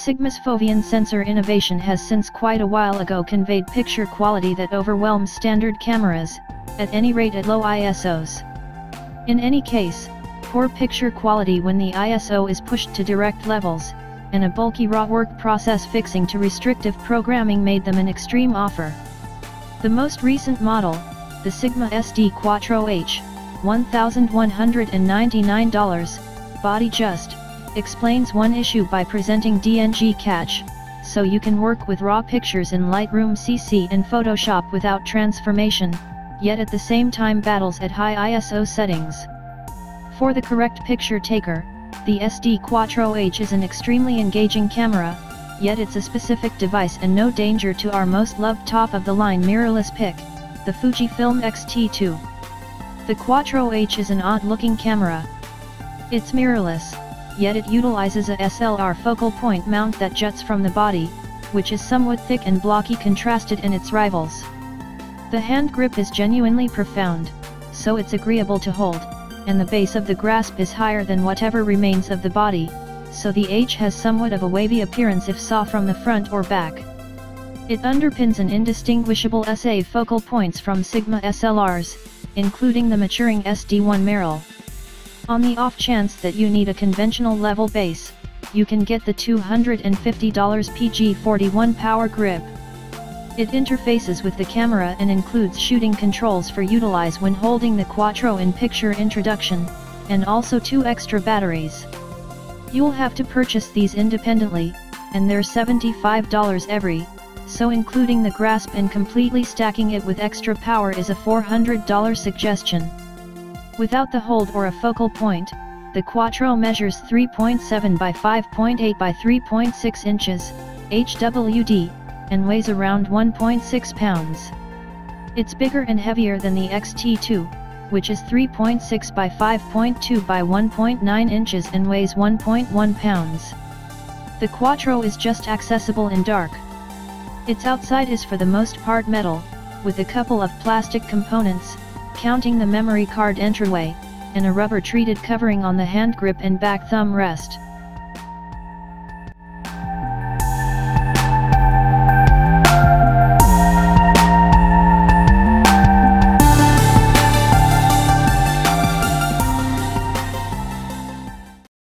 Sigma's Fovean sensor innovation has since quite a while ago conveyed picture quality that overwhelms standard cameras, at any rate at low ISOs. In any case, poor picture quality when the ISO is pushed to direct levels, and a bulky raw work process fixing to restrictive programming made them an extreme offer. The most recent model, the Sigma SD Quattro H, $1,199, body just, explains one issue by presenting DNG cache, so you can work with raw pictures in Lightroom CC and Photoshop without transformation, yet at the same time battles at high ISO settings. For the correct picture taker, the SD Quattro H is an extremely engaging camera, yet it's a specific device and no danger to our most loved top-of-the-line mirrorless pick, the Fujifilm X-T2. The Quattro H is an odd-looking camera. It's mirrorless, yet it utilizes a SLR focal point mount that juts from the body, which is somewhat thick and blocky contrasted in its rivals. The hand grip is genuinely profound, so it's agreeable to hold, and the base of the grasp is higher than whatever remains of the body, so the H has somewhat of a wavy appearance if saw from the front or back. It underpins an indistinguishable SA focal points from Sigma SLRs, including the maturing SD1 Mirrorless. On the off chance that you need a conventional level base, you can get the $250 PG41 power grip. It interfaces with the camera and includes shooting controls for utilize when holding the Quattro in picture introduction, and also 2 extra batteries. You'll have to purchase these independently, and they're $75 every, so including the grasp and completely stacking it with extra power is a $400 suggestion. Without the hold or a focal point, the Quattro measures 3.7 by 5.8 by 3.6 inches, HWD, and weighs around 1.6 pounds. It's bigger and heavier than the X-T2, which is 3.6 by 5.2 by 1.9 inches and weighs 1.1 pounds. The Quattro is just accessible in dark. Its outside is for the most part metal, with a couple of plastic components, counting the memory card entryway, and a rubber-treated covering on the hand grip and back thumb rest.